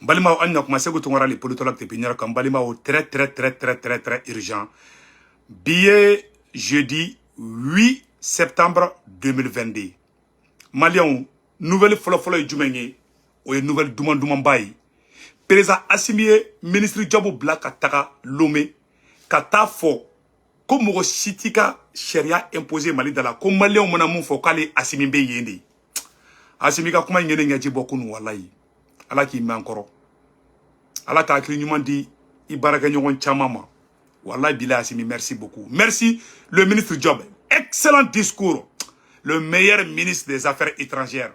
Balima on a commencé à tourner les politologues de Pignard comme Balima très urgent. Billet jeudi 8 septembre 2022. Maliens, nouvelle follow Djumenge, ou une nouvelle Douman Président Assimi, ministre Djabou Black Ataka Lomé, Kata Fo, comme au Sitika Sharia imposé Mali dans la comme Maliens mon amour faut qu'aller Assimi Beyendi. Assimi ka kuma yene nyaji bokku nu wallahi. Ala ki me encore. Ala ka aklinyuma di ibaraka nyon chamama. Wallahi bila Assimi merci beaucoup. Merci le ministre Job. Excellent discours. Le meilleur ministre des Affaires étrangères.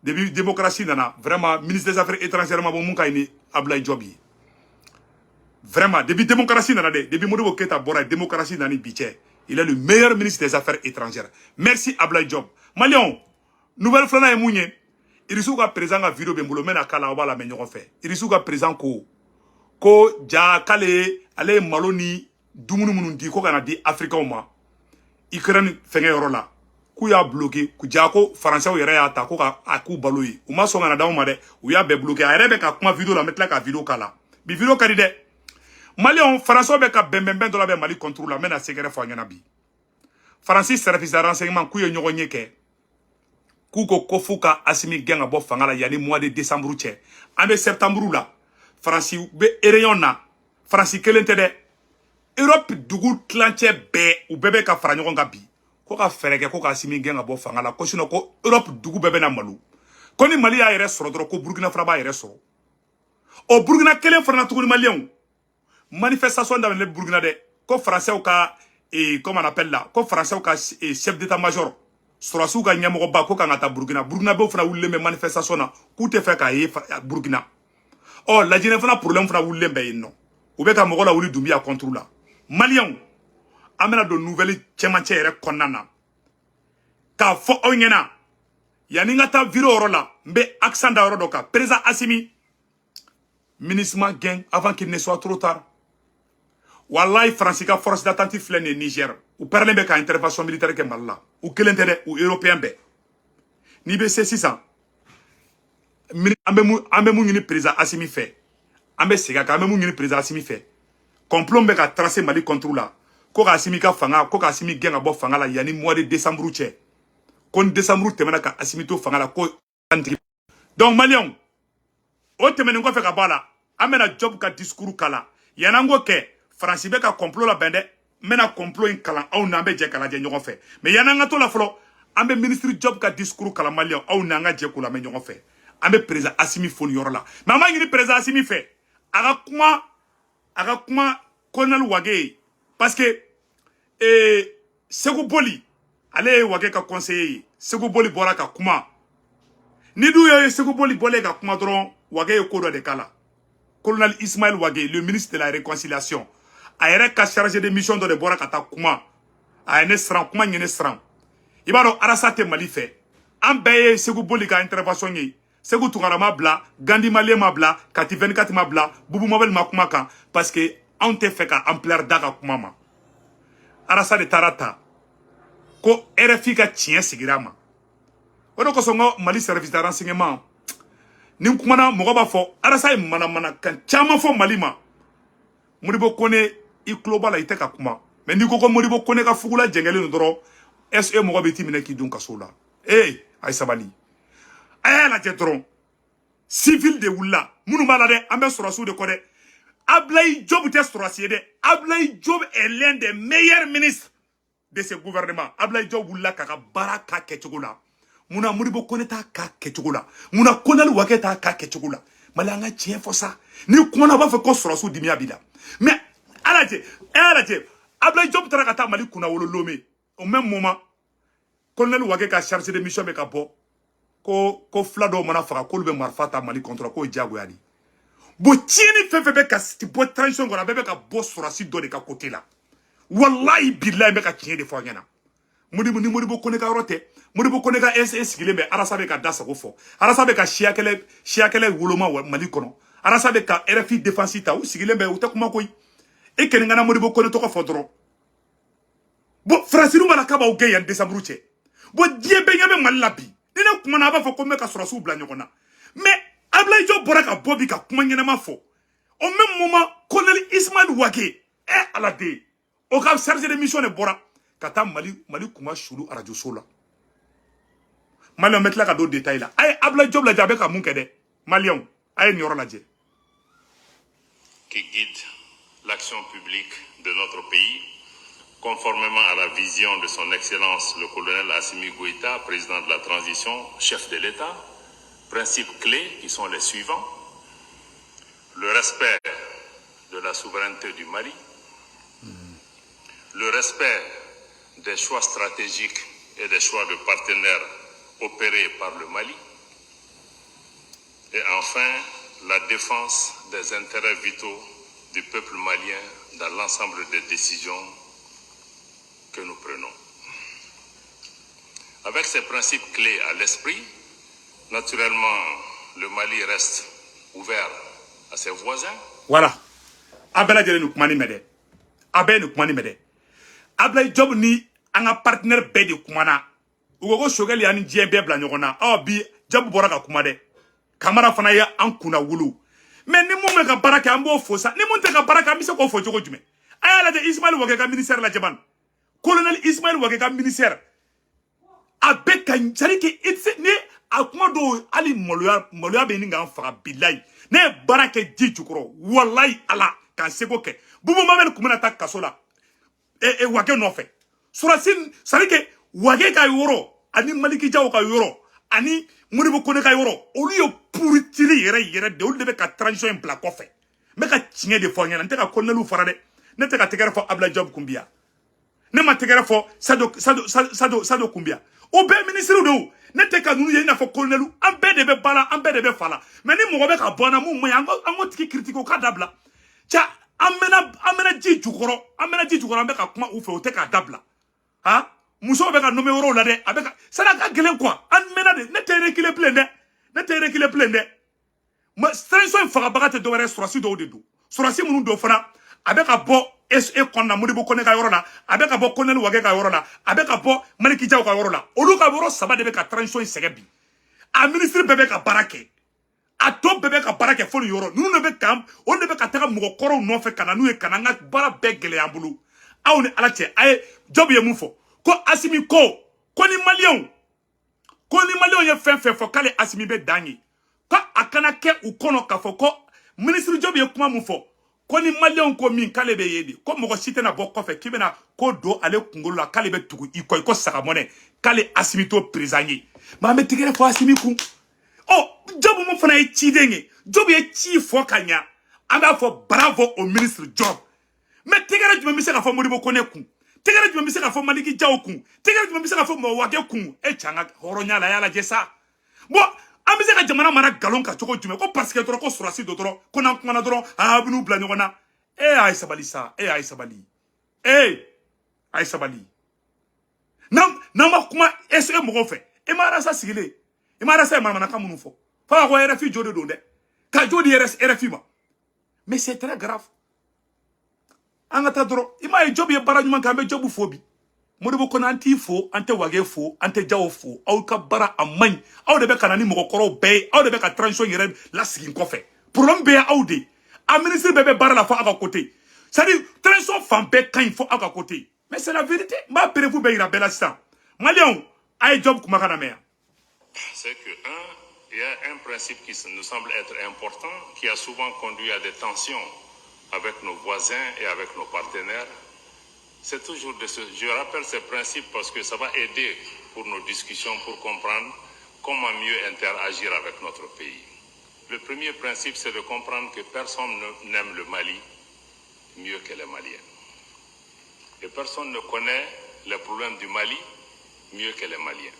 Depuis démocratie nana, vraiment ministre des Affaires étrangères ma bon mun kayni Ablaye Job. Vraiment depuis démocratie nana depuis Modibo Keta Bora démocratie nani biche. Il est le meilleur ministre des Affaires étrangères. Merci Ablaye Job. Malion nouvelle flana e mounye irisu ka président ka vidéo be mbolo mena kala wala me ñogo fe irisu ka président ko ja kale ale maloni dumunu munun di ko kana di africain ma Ukraine fenge yoro la ku ya bloqué ku ja ko français yere ya ta ko ka aku baloyi u ma so ngana dawo ma de u ya be bloqué a yere be ka kuma vidéo la metla ka vidéo kala bi vidéo kadi de Malion français be ka bembemben do la be Mali contrôle la mena secret fo ngana bi français service de renseignement ku ye ñogo ñeke Kouko Kofuka Assimi Genga bo fangala yani mois de décembre tche. Ambe septembre la. Franci be ereyon na. Franci kelente de. Europe dugu tlanche be ou bebe ka franyon ga bi. Ko ka ferege ko ka Assimi Genga bo fangala ko sino ko Europe dugu bebe na malu. Koni Mali ya ere soro dro ko Burkina Fraba ere soro. O Burkina kelen frana tuguni malien. Manifestation dans le Burkina de ko français ou ka comment on appelle là, ko français ou ka chef d'état-major. Sorasu ka nyamoko ba ko kangata Burkina be fana wulle me manifestation na ku te fe ka ye Burkina oh la jine fana problème fana wulle be yinno u be ka mogo la wuli dumbi a contrôle la Malien amena do nouvelle chema chere konnana ka fo onyena yani ngata viro oro la mbe accent da oro doka président Assimi ministre gang avant qu'il ne soit trop tard. Wallahi Francica force d'attente flène Niger ou parle be ka intervention militaire ke malla ou kelentede ou européen be ni be C600 ambe mu ngini président Assimi fait ambe sega ka ambe mu ngini président Assimi fait complot be ka tracer Mali contre la ko ka Assimi ka fanga ko ka Assimi genga bo fanga la yani mois de décembre tche kon décembre temena ka Assimi to fanga la ko donc Malion o temene ko fe ka bala amena job ka discours kala yanango ke France be ka complot la bende mena complot in kala aw na be je kala je ñogo fe mais yananga to la flo ambe ministre job ka discours kala Malien aw na nga je kula me ñogo fe ambe président Assimi fon yor la mais ma ngi président Assimi fe aga kuma colonel Wage parce que Segu Boli ale Wage ka conseiller Segu Boli bora ka kuma ni du yo Segu Boli bole ka kuma dron Wage ko do de kala colonel Ismaël Wage le ministre de la réconciliation a yɛrɛ ka chargé de mission dɔ de bɔra ka taa kuma a ye ne siran kuma ɲɛ ne siran i b'a dɔn arasa tɛ Mali fɛ an bɛɛ ye Segu Boli ka intervention ye Segu Tunkara ma bila Gandi Malien ma bila Kati 24 ma bila Bubu Mabel ma kuma kan parce que anw tɛ fɛ ka ampleur da ka kuma ma arasa de taara ta ko RFI ka tiɲɛ sigira ma o de kosɔn ko Mali service de renseignement ni kumana mɔgɔ b'a fɔ arasa ye mana kan caman fɔ Mali ma Modibo Kone i kloba la ite ka kuma mais ni ko Modibo Kone ka fugula jengele ndoro SE mogo be timine ki dun kaso la ay sabali ay la jetron civil de wula munu mala de ambe sorasu de kode Ablaye Job te sorasier de Ablaye Job est l'un des meilleurs ministres de ce gouvernement Ablaye Job wula ka baraka ketugula muna Modibo Kone ta ka ketugula muna konal wake ta ka ketugula malanga tien fo ça ni ko na ba fe ko sorasu dimia bila mais alaje Ablaye Job tarakata Mali kuna wolo lomé au même moment colonel Wage ka chargé de mission be ka bo ko flado mana faka ko be marfata Mali contre ko jago yadi bo tieni fefe be ka sti bo transition gona be ka bo sorasi do de ka côté là wallahi billahi be ka tieni de fo ngena Modibo Kone ka rote Modibo Kone ka SS gile be arasa be ka dasa ko fo arasa be ka shiakele woloma Mali kono arasa be ka RFI défense ta ou sigile be utakuma koy e kene ngana Modibo Kone to ko fodro bo frasiru mala ka ba o gay en décembre tche bo die be nyame malabi dina kuma na ba fo ko me ka surasu bla nyokona mais Ablaye Job Boraka Bobby ka kumanyana fo. Au même moment, colonel Ismaël Ouaké est à la D. Au cas chargé de mission de Bora. Kata Mali Kuma Choulou à Radio Sola. Mali on met là d'autres détails là. Aïe, Abla Job la Djabeka Moukede. Malion. Aïe, Nyoro la Dje. Qui guide l'action publique de notre pays, conformément à la vision de son Excellence le colonel Assimi Goïta, président de la transition, chef de l'État, principes clés qui sont les suivants. Le respect de la souveraineté du Mali, le respect des choix stratégiques et des choix de partenaires opérés par le Mali, et enfin la défense des intérêts vitaux du peuple malien dans l'ensemble des décisions que nous prenons. Avec ces principes clés à l'esprit, naturellement, le Mali reste ouvert à ses voisins. Voilà. Abela Djele Noukmani Mede. Abe Noukmani Mede. Abla Job ni anga partenaire bedi kumana. Ugogo Shogeli yani JMB Blanyogona. Bi Job Boraka Kumade. Kamara fana ya ankuna wulu. Mais ni mon ka baraka ambo fosa. Ni mon te ka baraka mise ko fo jogo jume. Aya la de Ismaël Ouaké ka ministère la jaban. Colonel Ismaël Ouaké ka ministère. Abe ka njari ke itse ne akuma do ali moloya be ni nga fara billahi. Ne baraka di jukuro. Wallahi ala kan sego ke. Bubu mamen kumana ta kasola. E Ouaké no fait. Surasin sari ke Ouaké ka yoro ani Maliki Diaw ka yoro ani Modibo Kone ka yoro olu yo pourritiri yere de olu de be ka transition bila kɔfɛ me ka tiɲɛ de fɔ ɲɛna n tɛ ka colonelu fara dɛ ne tɛ ka tɛgɛrɛ fɔ Abla Job Kumbia ne ma tɛgɛrɛ fɔ Sado Kumbia o bɛɛ ministre de ne tɛ ka nunu ye ina fɔ colonelu an bɛɛ de bɛ bala an bɛɛ de bɛ fala mais ni mɔgɔ bɛ ka bɔ na mun man an ko tigi critique o ka dabila cɛ an mɛna ji jukɔrɔ an bɛ ka kuma u fɛ o tɛ ka dabila ha muso bɛ ka nommé yɔrɔw la dɛ a bɛ ka ça ka gɛlɛn quoi an mɛna de ne tɛ reculer bilen dɛ ma transition fagabaga tɛ dɔwɛrɛ surasi dɔw de don surasi minnu don fana a bɛ ka bɔ SE kɔnɔna Modibo Kone ka yɔrɔ la a bɛ ka bɔ Colonel Ouaké ka yɔrɔ la a bɛ ka bɔ Maliki Diaw ka yɔrɔ la olu ka yɔrɔ saba de bɛ ka transition sɛgɛ bi a ministre bɛɛ bɛ ka baara kɛ a tɔ bɛɛ bɛ ka baara kɛ fo nin yɔrɔ ninnu de bɛ kan olu de bɛ ka taga mɔgɔ kɔrɔw nɔfɛ ka na n'u ye ka na an ka baara bɛɛ gɛlɛya an bolo aw ni ala cɛ a ye Job ye mun fɔ ko Assimi ko ni maliyɛnw ye fɛn fɛn fɔ k'ale Assimi bɛ dan ye ko a kana kɛ u kɔnɔ k'a fɔ ko ministre Job ye kuma mun fɔ ko ni maliyɛnw ko min k'ale bɛ ye de ko mɔgɔ si tɛna bɔ kɔfɛ k'i bɛna ko don ale kunkolo la k'ale bɛ tugu i kɔ i ko sagamɔnɛ k'ale Assimi t'o président ye mais an bɛ tigɛrɛ fɔ Assimi kun Job mun fana ye ciden ye Job ye ci fɔ ka ɲa an b'a fɔ bravo au ministre Job mais tigɛrɛ jumɛn bɛ se ka fɔ Modibo Kone kun tigɛrɛ jumɛn bɛ se ka fɔ Maliki Diaw kun tigɛrɛ jumɛn bɛ se ka fɔ Ouaké kun e cɛ an ka hɔrɔnya la y'a lajɛ sa bon an bɛ se ka jamana mara galon kan cogo jumɛn ko parce que dɔrɔn ko surasi do dɔrɔn ko n'an kumana dɔrɔn a bɛ n'u bila ɲɔgɔn na a ye sabali sa a ye sabali a ye sabali n'an ma kuma SE mɔgɔw fɛ e ma arasa sigilen e ma arasa ye manamanakan minnu fɔ fo ka ko RFI jo de don dɛ ka jo di RFI ma mais c'est très grave an ka taa dɔrɔn i m'a ye Job ye baara ɲuman kɛ an bɛ Job fo bi Modibo Kone an t'i fo an tɛ Ouaké fo an tɛ Diaw fo aw ka baara a man ɲi aw de bɛ ka na ni mɔgɔkɔrɔw bɛɛ ye aw de bɛ ka transition yɛrɛ lasigi kɔfɛ problème bɛɛ ye aw de a ministre bɛɛ bɛ baara la fo aw ka côté c'est à dire transition fan bɛɛ ka ɲi fo aw ka côté mais c'est la vérité n b'a prévu bɛɛ yira bɛɛ la sisan maliyɛnw a ye Job kumakan lamɛn yan. C'est que il y a un principe qui nous semble être important qui a souvent conduit à des tensions avec nos voisins et avec nos partenaires, c'est toujours je rappelle ces principes parce que ça va aider pour nos discussions, pour comprendre comment mieux interagir avec notre pays. Le premier principe, c'est de comprendre que personne n'aime le Mali mieux que les Maliens. Et personne ne connaît les problèmes du Mali mieux que les Maliens.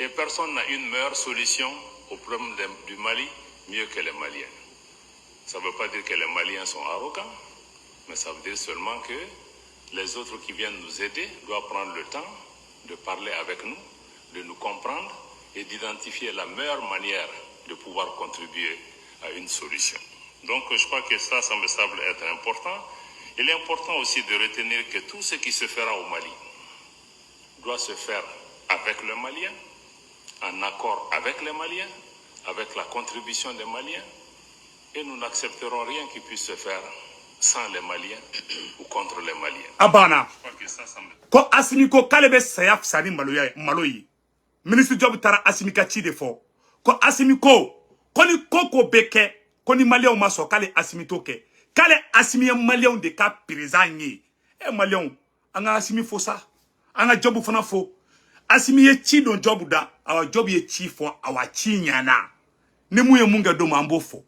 Et personne n'a une meilleure solution aux problèmes du Mali mieux que les Maliens. Ça ne veut pas dire que les Maliens sont arrogants, mais ça veut dire seulement que les autres qui viennent nous aider doivent prendre le temps de parler avec nous, de nous comprendre et d'identifier la meilleure manière de pouvoir contribuer à une solution. Donc je crois que ça me semble être important. Il est important aussi de retenir que tout ce qui se fera au Mali doit se faire avec les Maliens, en accord avec les Maliens, avec la contribution des Maliens et nous n'accepterons rien qui puisse se faire sans les Maliens ou contre les Maliens. Abana. Je crois que ça me... Ko Assimi ko kalebe sayaf sani maloyi. Ministre Job tara Assimi ka ci de fo. Ko Assimi ko ni koko beke ko ni Malien ma so kale Assimi to ke. Kale Assimi Malien de ka président yi. E Malien anga Assimi fo sa. Anga Job fana fo. Assimi ye ci don Job da. Awa Job ye ci fo awa ci nyana. Ne mu ye munga do mambo fo.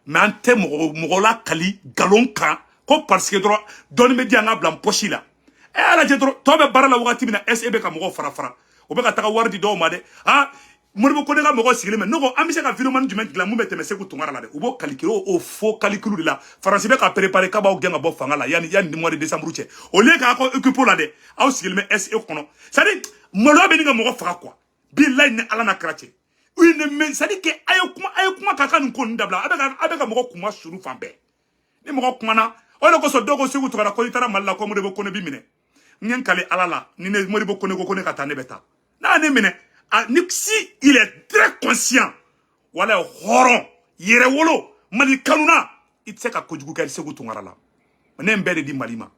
Mais en termes mogola kali galon kan ko parce que droit donne me di anga blanc pochi la e ala je droit to be barala wakati bina SEB ka mogo fara o be ka taka wardi do ma de ha mo ko ne ka mogo sigile me no amise ka video man jument la mu bete me se ko tungara la de o bo calculer o faux calcul de la France be ka préparer ka ba o genga bo fanga la yani mois de décembre che o le ka ko occuper la de aw sigile me SE kono ça dit mo lo be ni ka mogo fara quoi billahi ne ala na krache oui ne ça dit que ayo kuma kaka nko ndabla abeka moko kuma suru fambe ni moko kuma na ono ko so dogo segu to kana ko itara malla ko mo de bokone bi mine nyen kale alala ni ne mo de bokone ko ne kata ne beta na ne mine ni si il est très conscient wala horon yere wolo mali kanuna itseka kojugu ka segu to ngara la ne mbede di malima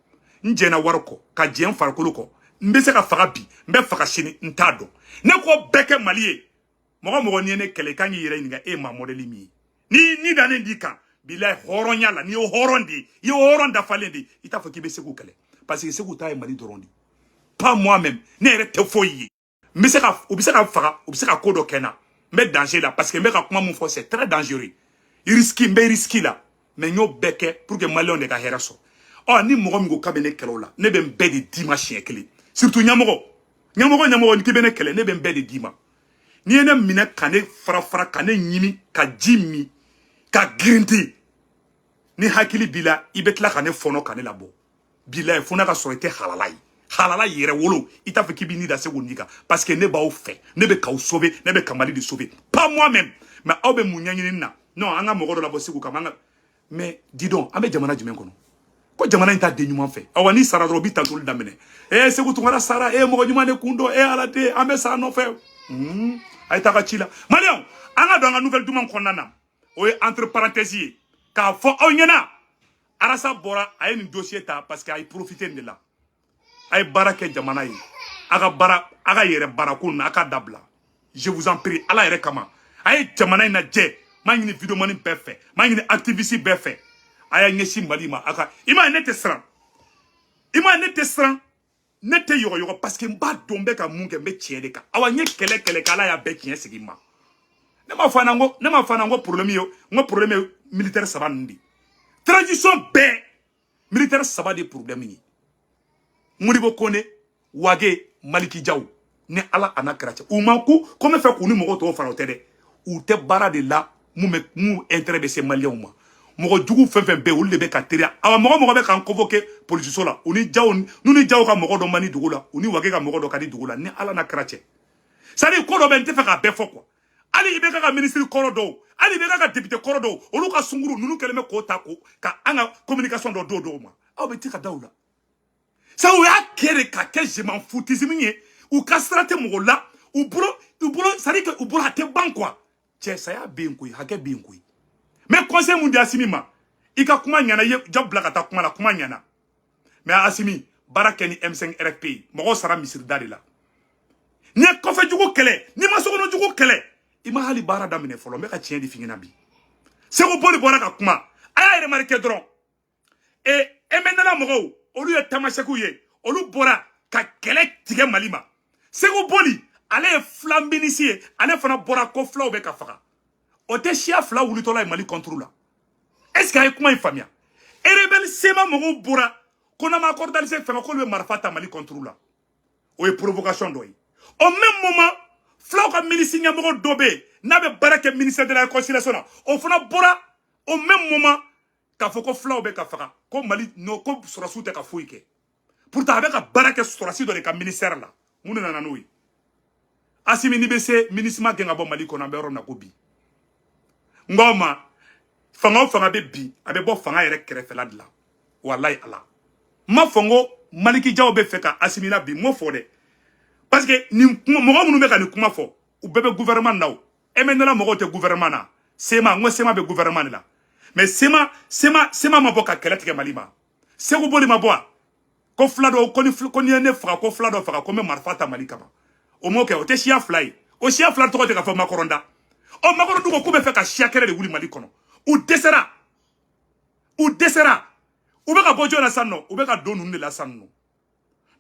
njena warko ka jen farkolo ko mbese ka faga bi mbe faga shini ntado ne ko beke maliye mogo ni ne kele kan yire ni ga e ma modeli mi ni dane ndi kan bilay horonya la ni horondi yo horonda falendi ita fo kibe segu kele parce que segu ta e mali dorondi pas moi même ne re te foyi mais c'est ka obiseka faga obiseka kodo kena mais danger là parce que me ka kuma mon fo c'est très dangereux risky là mais nyo beke pour que malon de ka heraso oh ni mogo ngo kabene kelo la ne be mbedi dimanche kele surtout nyamogo ni kibene kele ne be mbedi dimanche ni ene mine kane fara kane nyimi ka jimi ka grinti ni hakili bila ibetla kane fono kane labo bila e fona ka so ete halala yere wolo ita fe kibini da se wonika parce que ne ba o fait ne be ka o sauver ne be kamali de sauver pas moi même mais obe munyanyini na non anga mogodo labo siku kamanga mais dis donc abe jamana jimen kono ko jamana inta de nyuma fait awani sara robi tantul damene se ko tungara sara mogo nyuma ne kundo alate ambe sa no fait aitaka chila Malion anga do nga nouvelle duman konnana o entre parenthèses ka fo onyena arasa bora ay ni dossier ta parce que ay profiter de là ay barake jamana yi aga yere barakuna aka dabla je vous en prie ala yere kama ay jamana na je mangini video mani perfect mangini activiste perfect aya ngesi malima aka ima nete sran nete yogo parce que mba dombe ka munge mbe tiende ka awa nye kele kala ya be kien sigima ne ma fana ngo problème militaire sabandi transition be militaire sabadi problème ni Modibo Kone wage Maliki Diaw ne ala anakrache ou manku comme fait kunu mogo to fana tede ou te bara de la mu intérêt de ces maliens ma mogo jugu fenfen be ou le be ka teria awa mogo be kan convoquer police so la oni Diaw nuni Diaw ka mogo do mani dugula oni wage ka mogo do kadi dugula ne ala na krache sali ko do ben te fe ka be fo quoi ali ibe ka ministre korodo ali ibe ka député korodo olu ka sunguru nunu keleme ko tako ka anga communication do ma aw be ti ka dawla ça ou ya kere ka ke je m'en foutisme ou ka strate mo la ou bro ça dit que ou bro te ban quoi che ça ya bien koy ha ke bien koy mais conseil mondial simima ika kuma nyana ye jabla ka ta kuma la kuma nyana mais asimi barakeni M5 RFP mo sara misir dali la ne ko fe jugo kele ni ma so no jugo kele ima hali bara damine folo me ka tien di fingina bi c'est ko boli bora ka kuma aya remarquer dron et maintenant mo olu ye tamaseku ye olu bora ka kele tige malima sego boli ale flambinisi ye ale fana bora ko flaw be ka faga o te chia fla wulu tola mali contrôle est-ce que ay kuma infamia e rebel sema mo bora kona ma accordaliser fanga ko le marfata mali contrôle o ye provocation doy au même moment flaw ka milisi nya mo dobe na be barake ministère de la réconciliation o fana bora au même moment ka foko flaw be ka faga ko mali no ko surasu te ka fuike pourtant avec ka baraka surasi do le ka ministère la munu na noyi asimi ni bese ministre genga bo mali ko na be ro na ko bi ngoma fanga be bi abe bo fanga yere krefe la dla wallahi ala ma fongo Maliki Diaw be feka asimi na bi mo fo de parce que ni mo munu be ka ni kuma fo ou bebe gouvernement naw et maintenant la mɔgɔw tɛ gouvernement na Sema n ko Sema bɛ gouvernement de la mais Sema ma bɔ ka kɛlɛ tigɛ Mali ma Segu Boli ma bɔ ko fila dɔ ko ni ye ne faga ko fila dɔ faga ko n bɛ marifa ta Mali kama o m'o kɛ o tɛ siya fila ye o siya fila tɔgɔ tɛ ka fɔ Makɔrɔnda ɔ Makɔrɔnda ko k'u bɛ fɛ ka siya kɛlɛ de wuli Mali kɔnɔ u dɛsɛra u bɛ ka bɔ jɔn na sisan nɔ u bɛ ka don ninnu de la sisan nɔ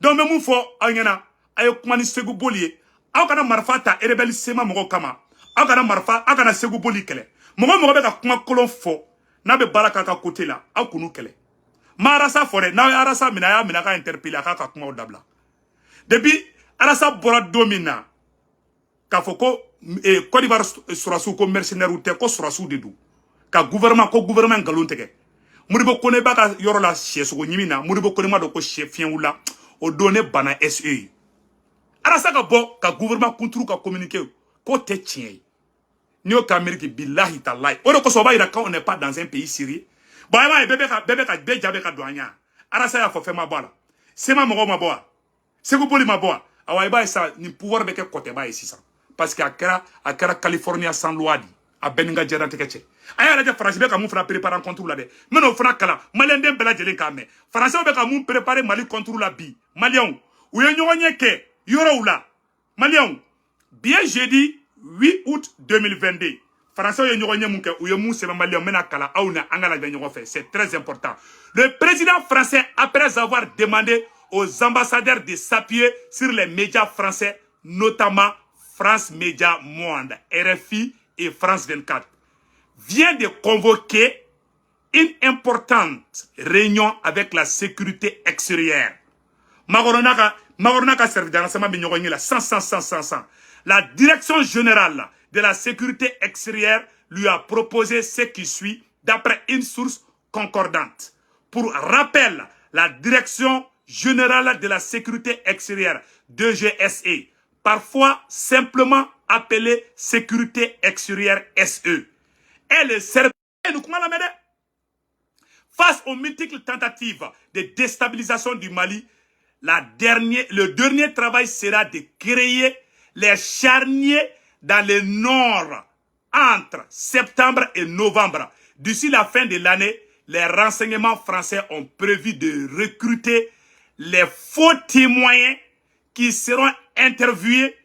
donc n bɛ mun fɔ aw ɲɛna a ye kuma ni Segu Boli ye aw kana marifa ta rebelle Sema mɔgɔw kama aw kana Segu Boli kɛlɛ mɔgɔ bɛ ka kuma kolon fɔ n'a bɛ baara k'a ka côté la aw k'u kɛlɛ ma Arasa fɔ dɛ n'aw ye Arasa minɛ a y'a minɛ a ka interpeller a k'a ka kumaw dabila depuis Arasa bɔra don min na k'a fɔ ko Côte d'Ivoire sɔrɔsiw ko mercenaires tɛ ko sɔrɔsiw de don ka gouvernement nkalon tigɛ Modibo Kone b'a ka yɔrɔ la sɛsogo ɲimi na Modibo Kone ma dɔn ko sɛ fiɲɛ wula o don ne banna SE ye Arasa ka bɔ ka gouvernement kunturu ka communiquer k'o tɛ tiɲɛ ye n'i y'o k'Amérique billahi talahi o de kosɔn o b'a yira qu'on n'est pas dans un pays sérieux bon i b'a ye bɛɛ ja bɛ ka don an ɲa Arasa y'a fɔ fɛn ma bɔ a la Sema mɔgɔw ma bɔ wa Segu Boli ma bɔ wa awa i b'a ye sa nin pouvoir bɛ kɛ kɔtɛba ye sisan parce que a kɛra California sans loi di a bɛɛ ni ka diɲɛlatigɛ cɛ a y'a lajɛ Faransi bɛ ka mun fana préparer rencontre la dɛ n bɛna o fana kalan Maliyɛn den bɛɛ lajɛlen k'a mɛn Faransɛw bɛ ka mun préparer Mali contre la bi Maliyɛnw u ye ɲɔgɔn ɲɛ kɛ yɔrɔw la Maliyɛnw bien jeudi 8 août 2022 Faransɛw ye ɲɔgɔn ɲɛ mun kɛ u ye mun sɛbɛn Maliyɛnw n bɛna kalan aw na an ka lajɛ ɲɔgɔn fɛ c'est très important le président français après avoir demandé aux ambassadeurs de s'appuyer sur les médias français notamment France Média Monde RFI et France 24 vient de convoquer une importante réunion avec la sécurité extérieure. La direction générale de la sécurité extérieure lui a proposé ce qui suit d'après une source concordante. Pour rappel, la direction générale de la sécurité extérieure, DGSE, parfois simplement appelée sécurité extérieure SE, est le service. Face aux multiples tentatives de déstabilisation du Mali, le dernier travail sera de créer les charniers dans le nord entre septembre et novembre. D'ici la fin de l'année, les renseignements français ont prévu de recruter les faux témoins qui seront interviewés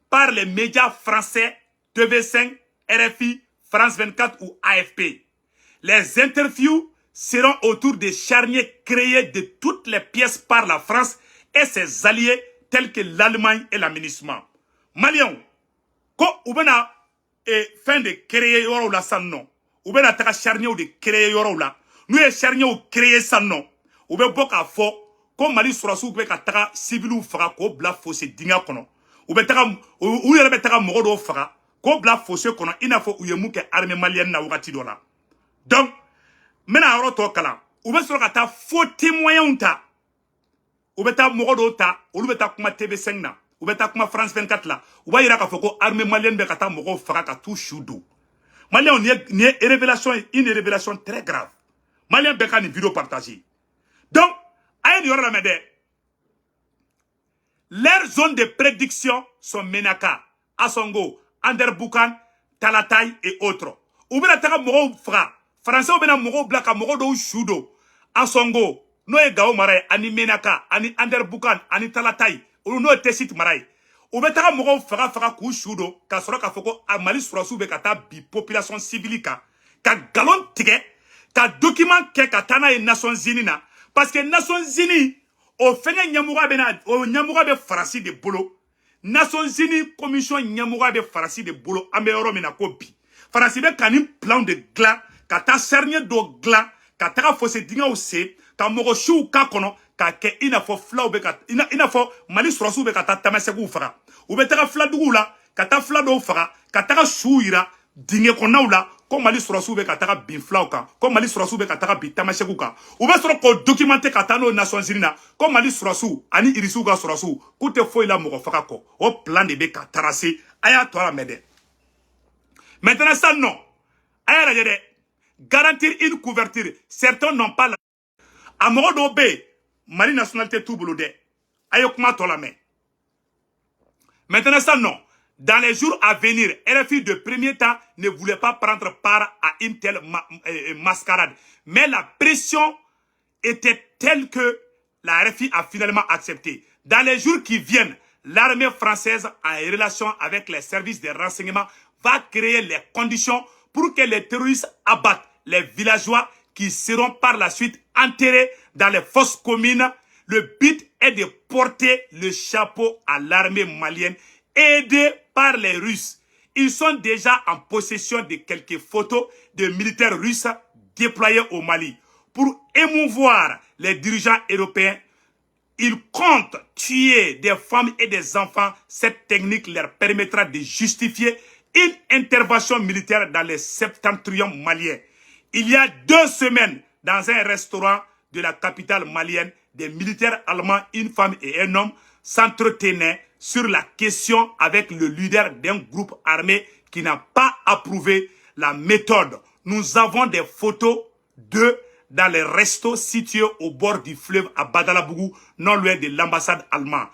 par les médias français TV5, RFI, France 24 ou AFP. Les interviews seront autour des charniers créés de toutes les pièces par la France et ses alliés tels que l'Allemagne et l'aménagement. Maliens, quand on a fin de créer yoro la san non, on a ta charnier de créer yoro la, nous les charniers ou créer san non, on a beaucoup à fort, comme Mali sera sous que ta civil ou fera ko bla fossé dinga kono, ou betara ou yere betara moro fera ko bla fossé kono, il n'a faut ou yemuke armée malienne na wati dola. Donc maintenant oro to kala, ou be sura ta faux témoin ta, ou beta moro ta, ou beta kuma TV5 na. Ou beta kuma France 24 là, ou va ira ka foko armée malienne be kata moko fera ka tout choudo. Malien on y une révélation très grave. Malien be ka ni vidéo partagée. Donc, ayen yoro la mede. Leurs zones de prédiction sont Menaka, Asongo, Anderboukan, Talatay et autres. Ou bena taka moko fera. Français ou bena moko blaka moko do choudo. Asongo, no e gao maray ani Menaka, ani Anderboukan, ani Talatay. Ou no te site maray. Ou betaka mogo fera kou choudo, ka sora ka foko a Mali surasu be kata bi population civile ka galon tige, ka document ke ka tana e Nations Unies na, parce que Nations Unies o fenge nyamuga be farasi de bolo. Nations Unies commission nyamuga be farasi de bolo ambe euro mena ko bi. Farasi be kanim plan de glan, ka ta sernie do glan, ka ta fosse dinga o se, ka mogo chou ka kono ka ke ina fo fla be ka ina fo Mali surasu be ka ta tamasegu fara u be ta fla dugu la ka ta fla do fara ka ta shuira dinge ko nawla ko Mali surasu be ka ta bin fla ka ko Mali surasu be ka ta bi tamasegu ka u be soro ko documenter ka ta no Nations Unies na ko Mali surasu ani irisu ga surasu ku te fo ila mo faka ko o plan de be ka tracé aya to la mede maintenant ça non aya la jede garantir une couverture certains n'ont pas la amogo do be Mali nationalité tout boulot de. Ayo kuma to la main. Maintenant ça non. Dans les jours à venir, RFI de premier temps ne voulait pas prendre part à une telle mascarade. Mais la pression était telle que la RFI a finalement accepté. Dans les jours qui viennent, l'armée française, en relation avec les services de renseignement, va créer les conditions pour que les terroristes abattent les villageois qui seront par la suite enterrés dans les fosses communes. Le but est de porter le chapeau à l'armée malienne aidée par les Russes. Ils sont déjà en possession de quelques photos de militaires russes déployés au Mali. Pour émouvoir les dirigeants européens, ils comptent tuer des femmes et des enfants. Cette technique leur permettra de justifier une intervention militaire dans les septentrions maliens. Il y a 2 semaines, dans un restaurant de la capitale malienne, des militaires allemands, une femme et un homme, s'entretenaient sur la question avec le leader d'un groupe armé qui n'a pas approuvé la méthode. Nous avons des photos d'eux dans les restos situés au bord du fleuve à Badalabougou, non loin de l'ambassade allemande.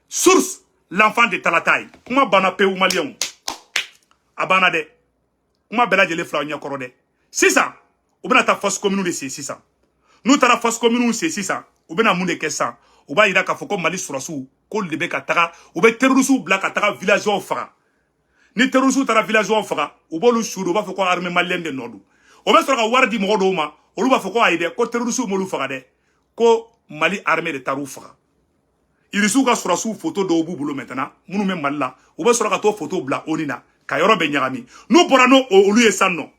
Source, l'enfant de Talatay. Comment banape ou malien? Abanade. Comment belage les fleurs nyakorode? C'est ça. Ou bien ta fausse commune de c'est ça. Nous t'as la fausse commune c'est ça. Ou bien amoune que ça. Ou bien il a qu'à faut comme Mali Sourassou, Kol de Bekatara, ou bien terrorisou blakatara villageois au fara. Ni terrorisou tara villageois au fara, ou bien le chouro va faut quoi armée malienne de Nordou. Ou bien sera wardi morodoma, ou bien faut quoi aider, ko terrorisou molu fara ko Mali armée de Tarou fara. Il sous ka Sourassou photo de Obu boulot maintenant, mounou même mal là, ou bien sera to photo bla onina, kayoro benyarami. Nous porano au lieu sans nom.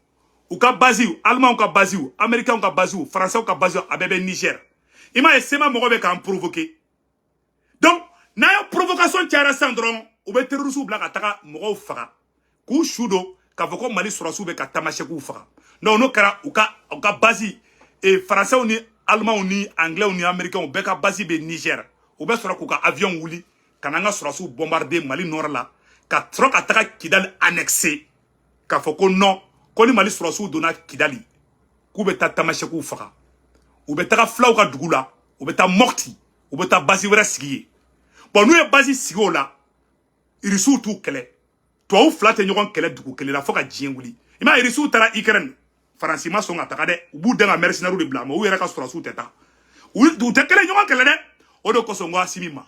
Ou ka baziou, allemand ou ka baziou, américain ou ka baziou, français ou ka baziou, à bébé Niger. Il m'a essayé de provoquer. Donc, na yo provocation tiara sandron, ou be terrorisou blaka taka mogo fara. Ku shudo ka foko Mali Sourassou be ka tamache ku fara. Non no kara ou ka bazi et français ou ni allemand ou ni anglais ou ni américain ou be ka bazi be Niger. Ou be sora ku ka avion wuli kananga Sourassou bombarder Mali nord là, ka trok ataka Kidal annexé. Ka foko non, ko ni Mali Sourassou dona Kidali. Ku be ta tamache ku fara. Ou be ta flaw ka dugula, ou be ta morti, ou be ta bazi wera sigi. Bon, nous, basi sigo là, il reçoit tout kele. Toi, ou flatte nyon kele dugu kele la foka djien wuli. Ima il reçoit tara Ukraine. France ma son atakade, ou bout d'un mercenaire de blâme, ou yera sur la sous teta. Ou te kele nyon kele de, ou de kosongo asimima.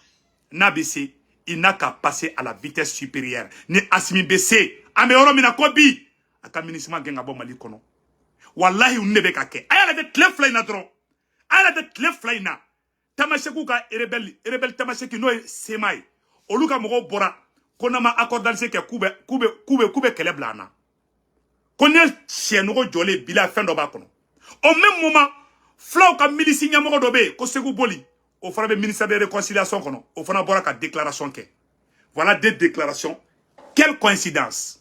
Na BC, il n'a qu'à passer à la vitesse supérieure. Ni asimi BC, ameoro mina kobi. Aka ministre genga bon Mali kono. Wallahi ou nebe kake. Aya la de clef fly na dron. Aya la de clef fly na. Tamasheku ka rebel Tamasheki no semai oluka mogo bora konama accordance ke kube kele blana konel chenogo jole bila fin do ba kono au même moment flaw ka milisi nyamogo dobe ko segu boli au fara be ministère de réconciliation kono au fana bora ka déclaration ke voilà 2 déclarations. Quelle coïncidence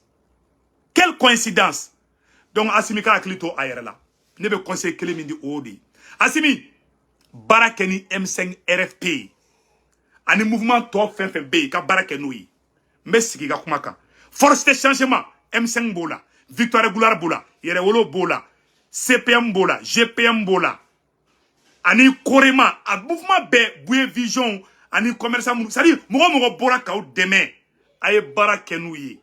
donc Assimi ka aklito ayerla ne be conseil kele mindi odi Assimi Barakeni M5 RFP ani mouvement top fin B ka barakenoui mesiki ga kumaka force de changement M5 bola victoire gloire bola yere wolo bola CPM bola GPM bola ani korema a mouvement B bouye vision ani commerçant ça dit mogo bora ka o demain ay barakenoui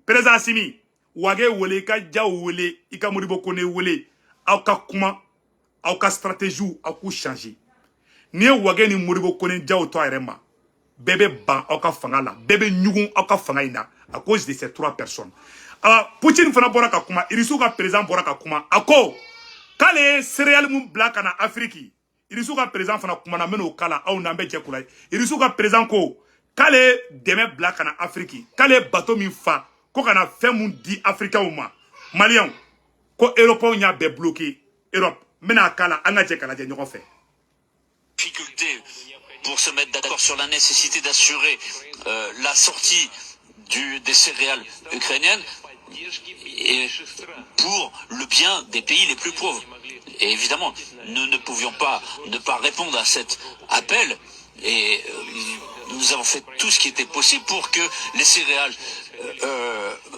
président Assimi wage wole ka ja wole ika modibo kone wole aka kuma au ka stratégie au coup changer ni wage ni moribo konen jaw to arema bébé ban au ka fanga la bébé nyugun au ka fanga ina à cause de ces 3 personnes. Poutine fana bora ka kuma irisu ka président bora ka kuma ako kale céréales mun black na Afrique irisu ka président fana kuma na meno kala au na mbeje kulay irisu ka président ko kale deme black na Afrique kale bateau min fa ko kana fait mun di africain ma malien ko européen nya be bloqué Europe. Difficulté pour se mettre d'accord sur la nécessité d'assurer la sortie des céréales ukrainiennes et pour le bien des pays les plus pauvres. Et évidemment, nous ne pouvions pas ne pas répondre à cet appel et nous avons fait tout ce qui était possible pour que les céréales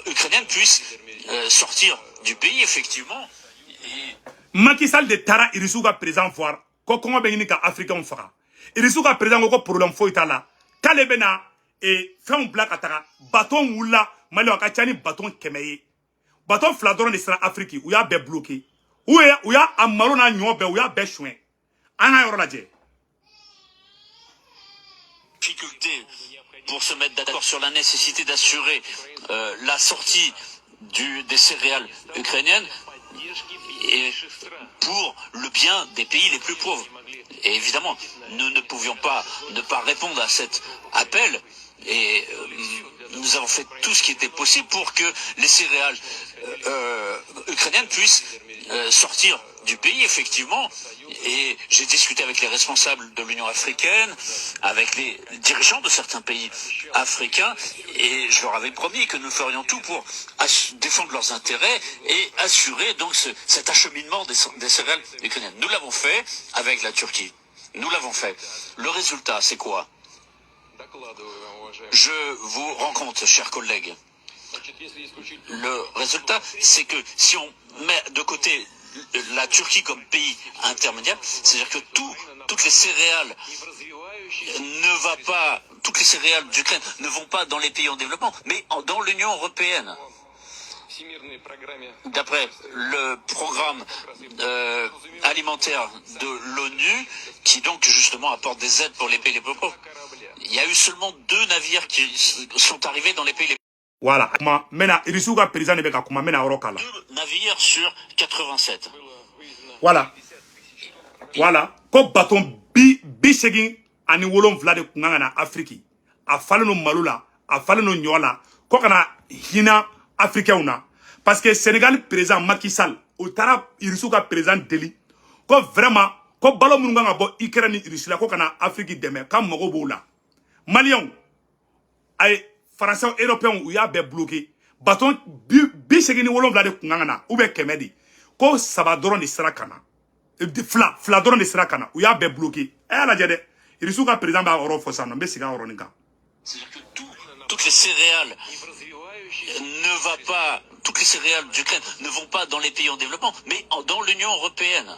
ukrainiennes puissent sortir du pays, effectivement. Macky Sall de Tara irisuga présent voir ko kongo be ni ka africain fara irisuga présent ko problème fo itala kale bena et fɛnw bila ka taga bateau wula Mali a ka ca ni bateau 100 ye bateau 2 dɔrɔn de sera Afrique u y'a bɛɛ bloqué u y'a a malo n'a ɲɔ bɛɛ u y'a bɛɛ soin an ka yɔrɔ lajɛ. Difficulté pour se mettre d'accord sur la nécessité d'assurer la sortie des céréales ukrainiennes et pour le bien des pays les plus pauvres. Et évidemment, nous ne pouvions pas ne pas répondre à cet appel et nous avons fait tout ce qui était possible pour que les céréales ukrainiennes puissent sortir du pays, effectivement. Et j'ai discuté avec les responsables de l'Union africaine, avec les dirigeants de certains pays africains, et je leur avais promis que nous ferions tout pour défendre leurs intérêts et assurer donc cet acheminement des céréales ukrainiennes. Nous l'avons fait avec la Turquie. Nous l'avons fait. Le résultat, c'est quoi? Je vous rends compte, chers collègues. Le résultat, c'est que si on met de côté la Turquie comme pays intermédiaire, c'est-à-dire que toutes les céréales toutes les céréales d'Ukraine ne vont pas dans les pays en développement, mais dans l'Union européenne. D'après le programme alimentaire de l'ONU, qui donc justement apporte des aides pour les pays les plus pauvres, il y a eu seulement 2 navires qui sont arrivés dans les pays les plus pauvres. Voilà. Maintenant, Irisuga président de Kuma mena orokala. 2 navires sur 87. Voilà. Voilà. Ko baton bi segin ani wolon vla de kunganga na Afrique. A fale no malula, a fale no nyola, ko kana hina africain na. Parce que Sénégal président Macky Sall, o tara Irisuga président Deli, ko vraiment ko balo munga bo Ukraine Irusila ko kana Afrique deme kam mogo bola. Malien ay Français européens ou y'a bloqué. Bâton bi segini wolon vla de kunganga ou be kemedi. Ko sabadoron de Sarakana. Fladoron de Sarakana ou y'a bloqué. Eh la jede. Irisuga président ba oro fosa no be siga oro nika. C'est-à-dire que toutes les céréales toutes les céréales d'Ukraine ne vont pas dans les pays en développement, mais dans l'Union européenne.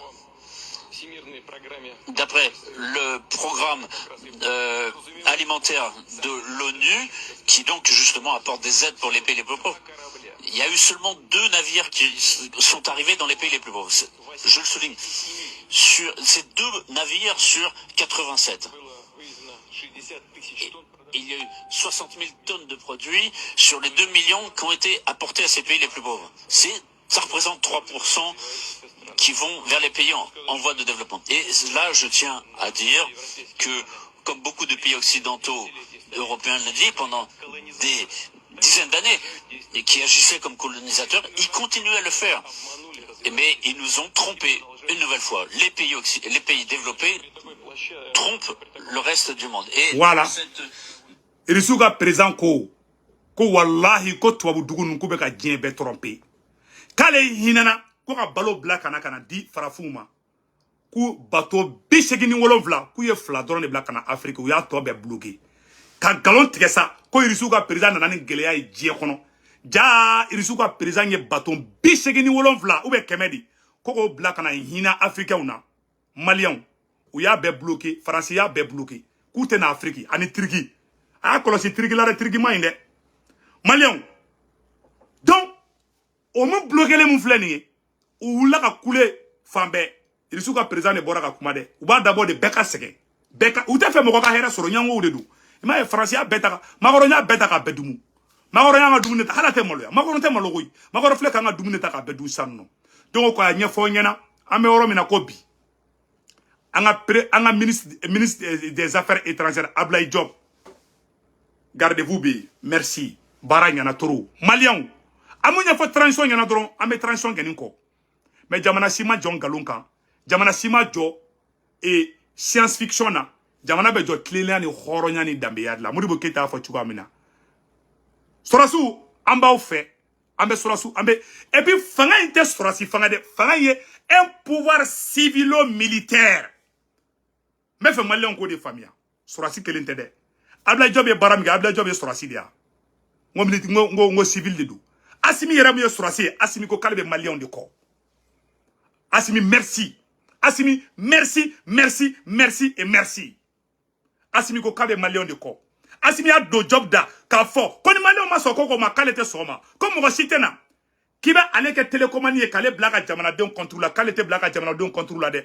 D'après le programme alimentaire de l'ONU, qui donc justement apporte des aides pour les pays les plus pauvres, il y a eu seulement 2 navires qui sont arrivés dans les pays les plus pauvres. Je le souligne. Sur ces 2 navires sur 87. Il y a eu 60 000 tonnes de produits sur les 2 millions qui ont été apportés à ces pays les plus pauvres. Ça représente 3% qui vont vers les pays en voie de développement. Et là, je tiens à dire que, comme beaucoup de pays occidentaux européens le disent, pendant des dizaines d'années, et qui agissaient comme colonisateurs, ils continuaient à le faire. Mais ils nous ont trompés une nouvelle fois. Les pays développés trompent le reste du monde. Et voilà. Irisuga présent ko wallahi ko tuwabu dugu nuku be ka diɲɛ bɛɛ tromper. K'ale hinana ko ka balo bila kana di farafinw ma. Ku bateau 87 k'u ye 2 dɔrɔn de bila kana Afrique u y'a tɔ bɛɛ bloqué. Ka galon tigɛ sa ko Irisuga président nana ni gɛlɛya ye diɲɛ kɔnɔ. Ja Irisuga président ye bateau 87 ou be kɛmɛ di ko k'o bila kana hina africain na Malien u y'a bɛɛ bloqué, France y'a bɛɛ bloqué. K'u tɛ na Afrique ani Turquie. A kolosi trigilare trigima inde Malien donc o mu bloquer les mu fleni ou la ka couler fambe Irisuga président ne bora ka kuma de u ba d'abord de beka sege beka u te fe mo ka hera soro nyango de du ima e français beta magoro nya beta ka bedumu magoro nya dumu ne ta hala te molo ya magoro te molo goyi magoro fle ka nga dumu ne ta ka bedu sanno donc ko anya fo nyana ame oro mina ko bi anga ministre des affaires étrangères Ablaye Diop. Gardez-vous bien. Merci. Bara nyana toro. Malien. Amunya fo transition nyana doron. Ame transition genin ko. Mais jamana sima John Galunka. Jamana sima jo et science fiction na. Jamana be jo tlele ni horo nyani dambe yadla. Modibo Keita fo chuga mina. Sorasu amba ou fait. Ambe sorasu ambe. Et puis fanga inte sorasi fanga de fanga ye un pouvoir civilo-militaire. Mais fait malien ko de famille. Sorasi kelente de. Abla Job e baramga Abla Job e sorasi dia ngo civil de do Asimi yeram ye sorasi Asimi ko kalbe malien de ko Asimi merci Asimi merci et merci Asimi ko kalbe malien de ko Assimi a do job da ka fo ko ni malien ma soko ko ma kale te soma ko mo cité na ki ba ale ke télécommande ye kale blaga jamana don contrôle la kale te blaga jamana don contrôle la de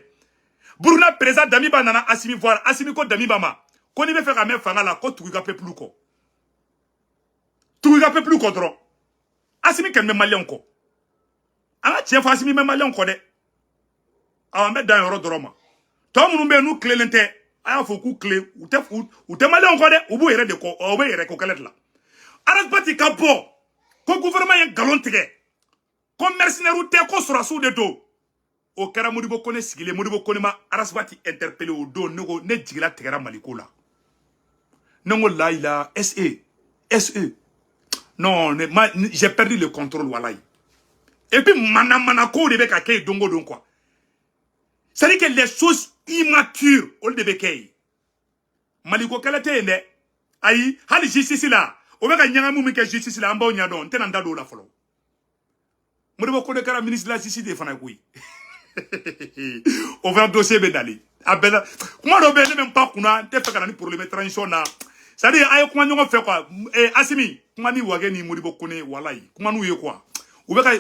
Buruna président Damiba nana Assimi voir Assimi ko Damiba ma ko ni be fe ka me fanga la ko tugu ka peuple ko tugu ka peuple ko dro Assimi ken me malien ko ala tie fa Assimi me malien ko de awa me dan yoro dro ma to munu be nu clelente aya fo ku clé ou te malien ko de ou bu yere de ko o be yere ko kale la aras pati ka bo ko gouvernement ye galon tige ko mercenaire ou te ko sura su de do o kera Modibo Kone sigile Modibo Kone ma aras pati interpellé o do ne jigila tigera maliko la nengo la ila SE non j'ai perdu le contrôle walai et puis mana ko de be ka kay dongo don quoi. C'est-à-dire que les choses immatures, on le débékei. Maliko kalate ne, ayi, hali justice la, on va gagner un moment que justice la, amba onyado, on t'en dado la follow. Modibo Kone kara ministre de la justice de fanakoui. On va un dossier bedali. Abela, comment on ne même pas qu'on a, t'es fait qu'on a pour le transition na. C'est-à-dire, ayo comment on fait quoi? Assimi, comment ni wageni Modibo Kone walai, comment nous y quoi? Oubeka,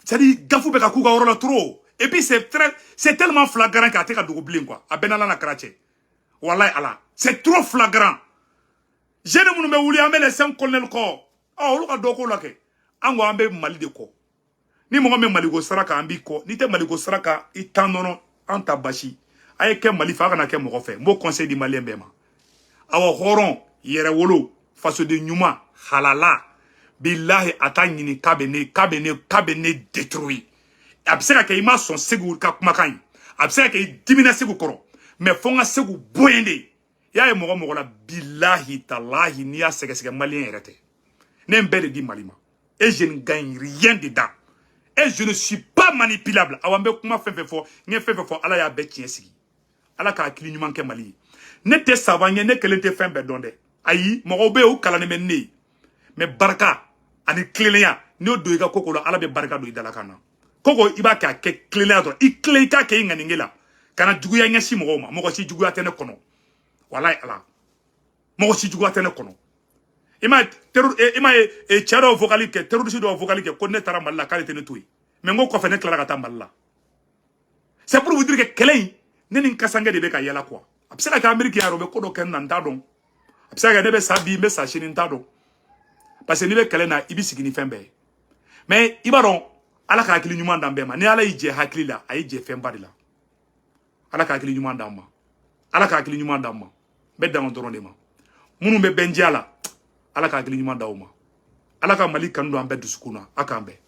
c'est-à-dire, gafou beka kuga orola trop. Et puis c'est tellement flagrant qu'à te ka doublin quoi. A benala na krache. Wallahi ala. C'est trop flagrant. Je ne me wuli ambe les 5 colonel ko. Oh, lu ka doko la ke. Ango ambe mali de ko. Ni mo me mali go saraka ambi ko. Ni te mali go saraka itanono anta bashi. Aye ke mali fa kana ke mo fe. Mo conseil di malien bema. Awa horon yere wolo face de nyuma halala. Billahi atanyini kabene détruit. Abseka ke ima son segu ka kumakan abseka ke dimina segu koro mais fonga segu boyende ya e mogo la billahi talahi ni ya sege malien erete ne mbele di malima et je ne gagne rien dedans et je ne suis pas manipulable awambe kuma fefefo nge fefefo ala ya be tiensigi ala ka akili nyuma ke mali ne te savanye ne kelente fembe donde ayi mogo be o kala ne menni mais baraka ani klelenya no do ga kokolo ala be baraka do idala kana koko iba ka ke clé do I clé ka ke nganingela kana juguya nyasi mo ma mo si juguya tene kono wallahi ala mo si juguya tene kono ima charo vocalique terroriste do vocalique ko ne tara malla qualité ne toy mais ngo ko fe ne clara ka malla c'est pour vous dire que clé ne nin kasanga de be ka yala quoi absaka ka amerique ya robe ko do ken nan dadon absaka ne be sabi me sa chini dadon parce que ni be clé na ibi sigini fembe mais ibaron ala ka hakili nyuma ndambema ni ala ije hakili la ayi je femba de la ala ka hakili nyuma ndamba ala ka hakili nyuma ndamba be dan doron de ma munu be benji ala ka hakili nyuma ndawma ala ka mali kando ambe dusukuna akambe